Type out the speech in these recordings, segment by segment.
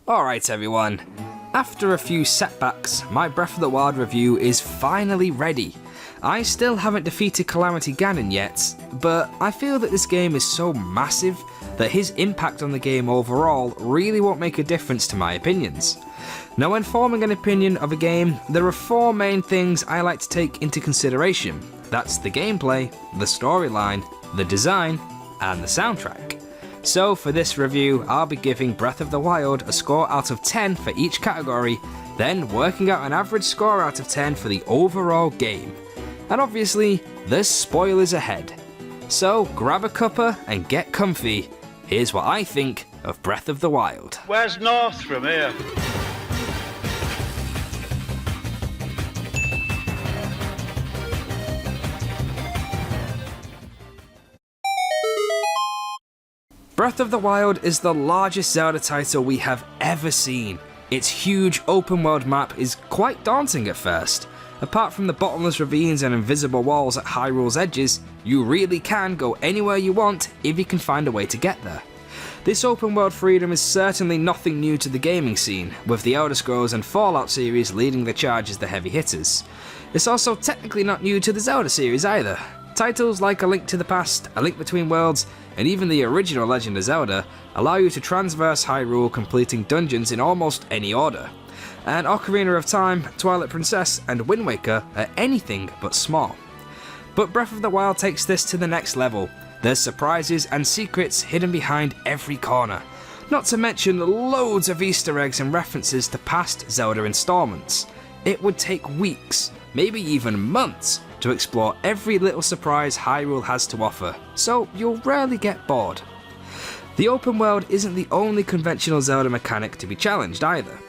Alright everyone, after a few setbacks, my Breath of the Wild review is finally ready. I still haven't defeated Calamity Ganon yet, but I feel that this game is so massive that his impact on the game overall really won't make a difference to my opinions. Now, when forming an opinion of a game, there are four main things I like to take into consideration. That's the gameplay, the storyline, the design, and the soundtrack. So for this review, I'll be giving Breath of the Wild a score out of 10 for each category, then working out an average score out of 10 for the overall game. And obviously, there's spoilers ahead. So grab a cuppa and get comfy. Here's what I think of Breath of the Wild. Where's north from here? Breath of the Wild is the largest Zelda title we have ever seen. Its huge open world map is quite daunting at first. Apart from the bottomless ravines and invisible walls at Hyrule's edges, you really can go anywhere you want if you can find a way to get there. This open world freedom is certainly nothing new to the gaming scene, with the Elder Scrolls and Fallout series leading the charge as the heavy hitters. It's also technically not new to the Zelda series either. Titles like A Link to the Past, A Link Between Worlds, and even the original Legend of Zelda allow you to transverse Hyrule, completing dungeons in almost any order. And Ocarina of Time, Twilight Princess, and Wind Waker are anything but small. But Breath of the Wild takes this to the next level. There's surprises and secrets hidden behind every corner, not to mention loads of Easter eggs and references to past Zelda installments. It would take weeks, maybe even months, to explore every little surprise Hyrule has to offer, so you'll rarely get bored. The open world isn't the only conventional Zelda mechanic to be challenged either.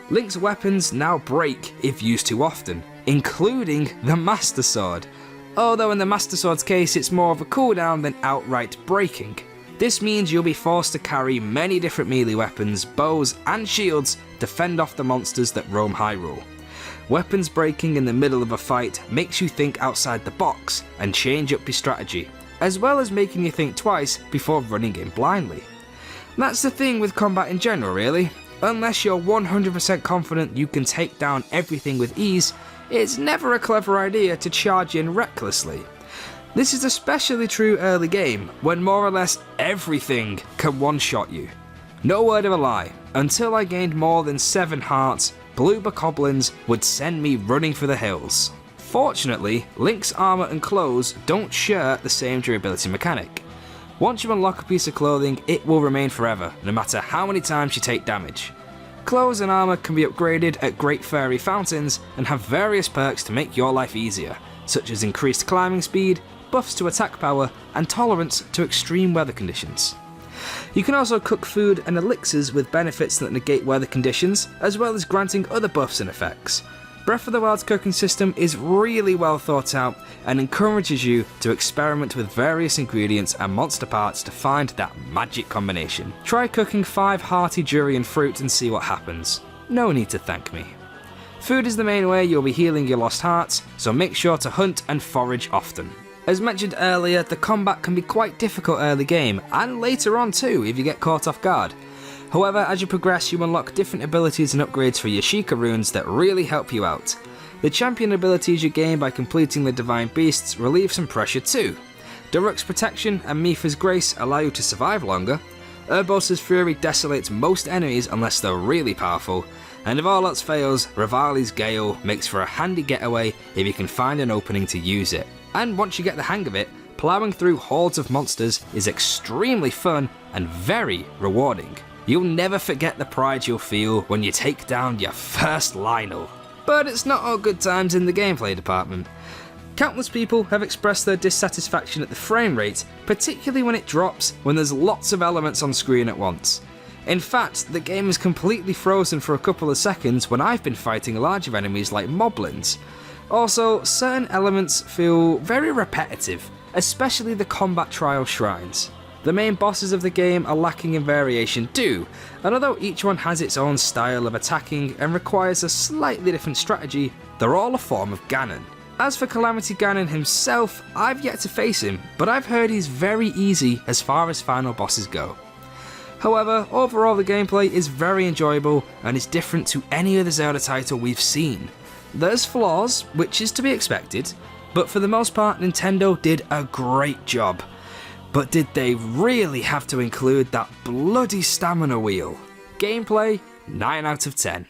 Link's weapons now break if used too often, including the Master Sword. Although in the Master Sword's case it's more of a cooldown than outright breaking. This means you'll be forced to carry many different melee weapons, bows and shields to fend off the monsters that roam Hyrule. Weapons breaking in the middle of a fight makes you think outside the box and change up your strategy, as well as making you think twice before running in blindly. That's the thing with combat in general really. Unless you're 100% confident you can take down everything with ease, it's never a clever idea to charge in recklessly. This is especially true early game, when more or less everything can one-shot you. No word of a lie, until I gained more than 7 hearts, blue bokoblins would send me running for the hills. Fortunately, Link's armour and clothes don't share the same durability mechanic. Once you unlock a piece of clothing, it will remain forever, no matter how many times you take damage. Clothes and armour can be upgraded at Great Fairy Fountains and have various perks to make your life easier, such as increased climbing speed, buffs to attack power, and tolerance to extreme weather conditions. You can also cook food and elixirs with benefits that negate weather conditions, as well as granting other buffs and effects. Breath of the Wild's cooking system is really well thought out and encourages you to experiment with various ingredients and monster parts to find that magic combination. Try cooking 5 hearty durian fruit and see what happens. No need to thank me. Food is the main way you'll be healing your lost hearts, so make sure to hunt and forage often. As mentioned earlier, the combat can be quite difficult early game, and later on too if you get caught off guard. However, as you progress you unlock different abilities and upgrades for your Sheikah runes that really help you out. The champion abilities you gain by completing the Divine Beasts relieve some pressure too. Daruk's Protection and Mipha's Grace allow you to survive longer. Urbos's Fury desolates most enemies unless they're really powerful. And if all else fails, Revali's Gale makes for a handy getaway if you can find an opening to use it. And once you get the hang of it, ploughing through hordes of monsters is extremely fun and very rewarding. You'll never forget the pride you'll feel when you take down your first Lionel. But it's not all good times in the gameplay department. Countless people have expressed their dissatisfaction at the frame rate, particularly when it drops when there's lots of elements on screen at once. In fact, the game is completely frozen for a couple of seconds when I've been fighting larger enemies like moblins. Also, certain elements feel very repetitive, especially the combat trial shrines. The main bosses of the game are lacking in variation too, and although each one has its own style of attacking and requires a slightly different strategy, they're all a form of Ganon. As for Calamity Ganon himself, I've yet to face him, but I've heard he's very easy as far as final bosses go. However, overall the gameplay is very enjoyable and is different to any other Zelda title we've seen. There's flaws, which is to be expected, but for the most part Nintendo did a great job. But did they really have to include that bloody stamina wheel? Gameplay, 9 out of 10.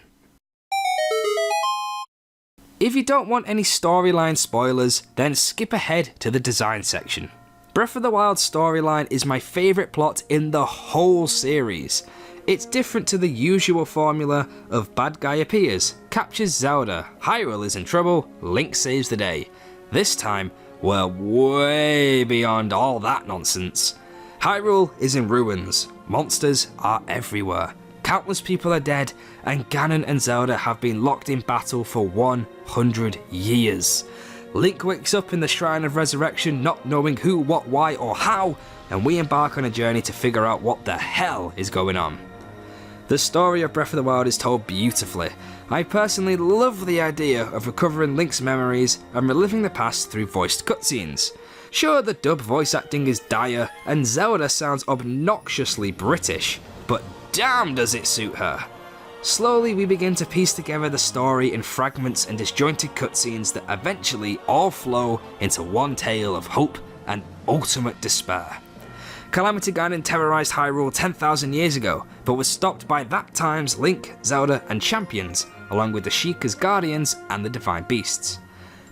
If you don't want any storyline spoilers, then skip ahead to the design section. Breath of the Wild's storyline is my favourite plot in the whole series. It's different to the usual formula of bad guy appears, captures Zelda, Hyrule is in trouble, Link saves the day. This time, we're way beyond all that nonsense. Hyrule is in ruins, monsters are everywhere, countless people are dead, and Ganon and Zelda have been locked in battle for 100 years. Link wakes up in the Shrine of Resurrection not knowing who, what, why or how, and we embark on a journey to figure out what the hell is going on. The story of Breath of the Wild is told beautifully. I personally love the idea of recovering Link's memories and reliving the past through voiced cutscenes. Sure, the dub voice acting is dire, and Zelda sounds obnoxiously British, but damn does it suit her. Slowly we begin to piece together the story in fragments and disjointed cutscenes that eventually all flow into one tale of hope and ultimate despair. Calamity Ganon terrorized Hyrule 10,000 years ago, but was stopped by that time's Link, Zelda and champions, along with the Sheikah's guardians and the divine beasts.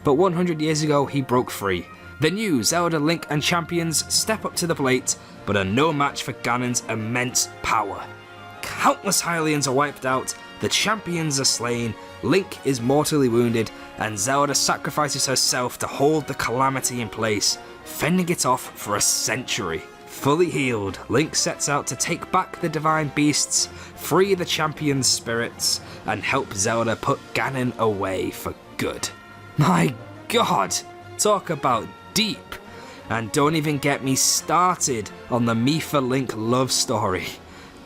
But 100 years ago he broke free. The new Zelda, Link and champions step up to the plate, but are no match for Ganon's immense power. Countless Hylians are wiped out, the champions are slain, Link is mortally wounded, and Zelda sacrifices herself to hold the calamity in place, fending it off for a century. Fully healed, Link sets out to take back the divine beasts, free the champion's spirits, and help Zelda put Ganon away for good. My god, talk about deep. And don't even get me started on the Mipha Link love story.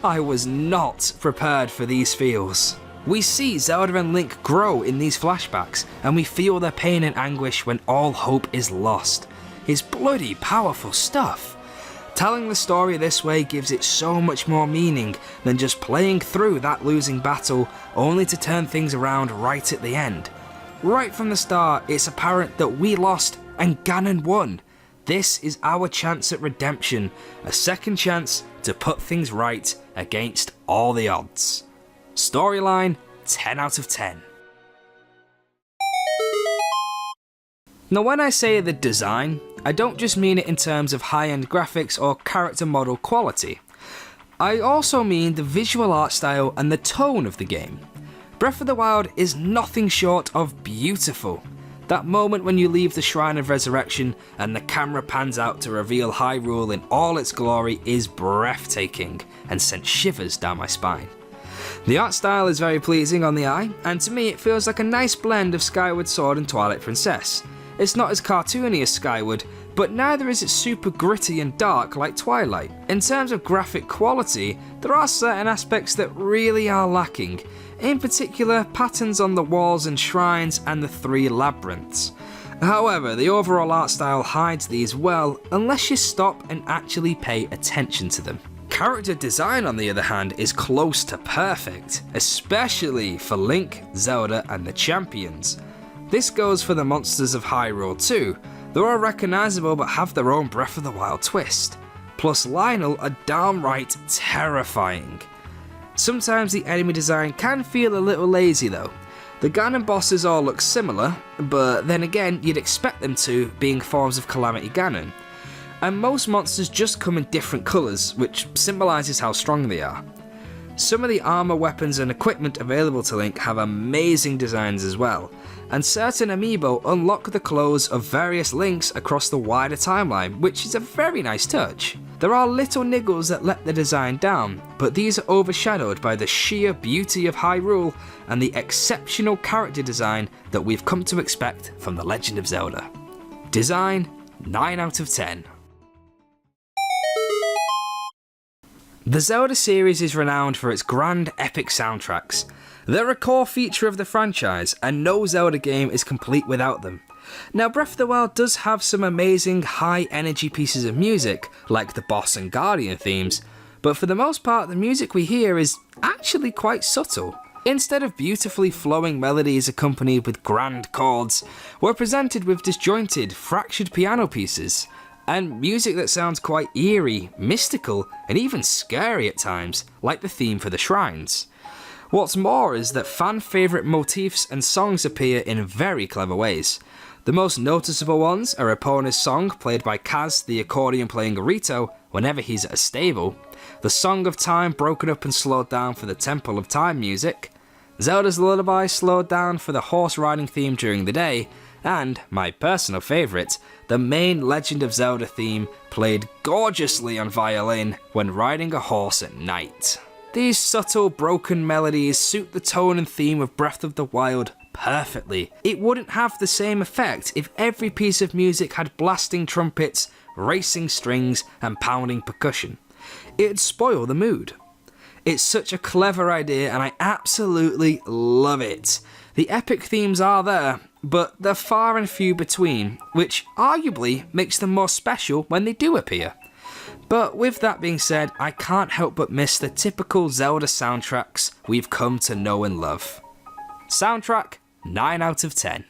I was not prepared for these feels. We see Zelda and Link grow in these flashbacks, and we feel their pain and anguish when all hope is lost. It's bloody powerful stuff. Telling the story this way gives it so much more meaning than just playing through that losing battle only to turn things around right at the end. Right from the start, it's apparent that we lost and Ganon won. This is our chance at redemption, a second chance to put things right against all the odds. Storyline, 10 out of 10. Now when I say the design, I don't just mean it in terms of high-end graphics or character model quality. I also mean the visual art style and the tone of the game. Breath of the Wild is nothing short of beautiful. That moment when you leave the Shrine of Resurrection and the camera pans out to reveal Hyrule in all its glory is breathtaking and sent shivers down my spine. The art style is very pleasing on the eye, and to me it feels like a nice blend of Skyward Sword and Twilight Princess. It's not as cartoony as Skyward, but neither is it super gritty and dark like Twilight. In terms of graphic quality, there are certain aspects that really are lacking. In particular, patterns on the walls and shrines and the 3 labyrinths. However, the overall art style hides these well, unless you stop and actually pay attention to them. Character design, on the other hand, is close to perfect, especially for Link, Zelda and the champions. This goes for the monsters of Hyrule too. They're all recognisable but have their own Breath of the Wild twist. Plus Lionel are downright terrifying. Sometimes the enemy design can feel a little lazy though. The Ganon bosses all look similar, but then again you'd expect them to, being forms of Calamity Ganon. And most monsters just come in different colours, which symbolises how strong they are. Some of the armour, weapons and equipment available to Link have amazing designs as well, and certain amiibo unlock the clothes of various Links across the wider timeline, which is a very nice touch. There are little niggles that let the design down, but these are overshadowed by the sheer beauty of Hyrule and the exceptional character design that we've come to expect from The Legend of Zelda. Design, 9 out of 10. The Zelda series is renowned for its grand, epic soundtracks. They're a core feature of the franchise, and no Zelda game is complete without them. Now, Breath of the Wild does have some amazing high-energy pieces of music, like the boss and guardian themes, but for the most part the music we hear is actually quite subtle. Instead of beautifully flowing melodies accompanied with grand chords, we're presented with disjointed, fractured piano pieces, and music that sounds quite eerie, mystical, and even scary at times, like the theme for the shrines. What's more is that fan favourite motifs and songs appear in very clever ways. The most noticeable ones are Epona's song, played by Kaz, the accordion playing Rito, whenever he's at a stable, the Song of Time broken up and slowed down for the Temple of Time music, Zelda's Lullaby slowed down for the horse riding theme during the day, and, my personal favourite, the main Legend of Zelda theme played gorgeously on violin when riding a horse at night. These subtle, broken melodies suit the tone and theme of Breath of the Wild perfectly. It wouldn't have the same effect if every piece of music had blasting trumpets, racing strings, and pounding percussion. It'd spoil the mood. It's such a clever idea and I absolutely love it. The epic themes are there, but they're far and few between, which arguably makes them more special when they do appear. But with that being said, I can't help but miss the typical Zelda soundtracks we've come to know and love. Soundtrack, 9 out of 10.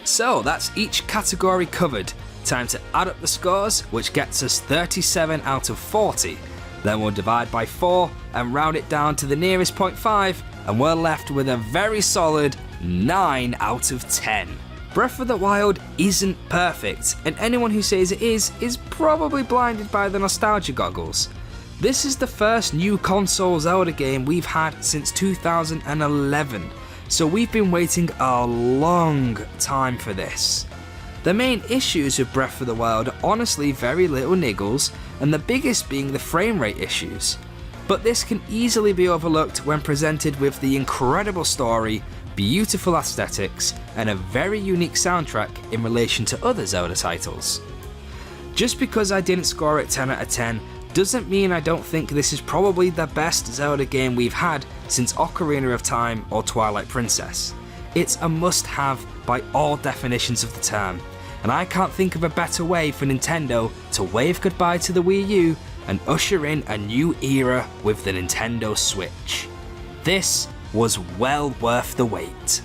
So that's each category covered. Time to add up the scores, which gets us 37 out of 40. Then we'll divide by 4 and round it down to the nearest 0.5, and we're left with a very solid 9 out of 10. Breath of the Wild isn't perfect, and anyone who says it is probably blinded by the nostalgia goggles. This is the first new console Zelda game we've had since 2011, so we've been waiting a long time for this. The main issues with Breath of the Wild are honestly very little niggles, and the biggest being the frame rate issues. But this can easily be overlooked when presented with the incredible story, beautiful aesthetics, and a very unique soundtrack in relation to other Zelda titles. Just because I didn't score it 10 out of 10 doesn't mean I don't think this is probably the best Zelda game we've had since Ocarina of Time or Twilight Princess. It's a must-have by all definitions of the term, and I can't think of a better way for Nintendo to wave goodbye to the Wii U and usher in a new era with the Nintendo Switch. This was well worth the wait.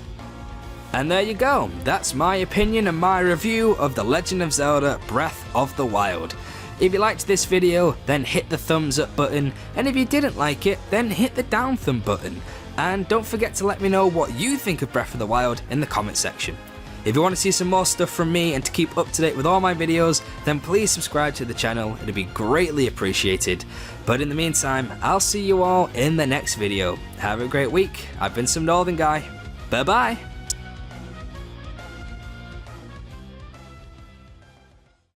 And there you go, that's my opinion and my review of The Legend of Zelda Breath of the Wild. If you liked this video, then hit the thumbs up button, and if you didn't like it, then hit the down thumb button. And don't forget to let me know what you think of Breath of the Wild in the comment section. If you want to see some more stuff from me and to keep up to date with all my videos, then please subscribe to the channel, it'd be greatly appreciated. But in the meantime, I'll see you all in the next video. Have a great week, I've been SomeNorthernGuy, bye bye!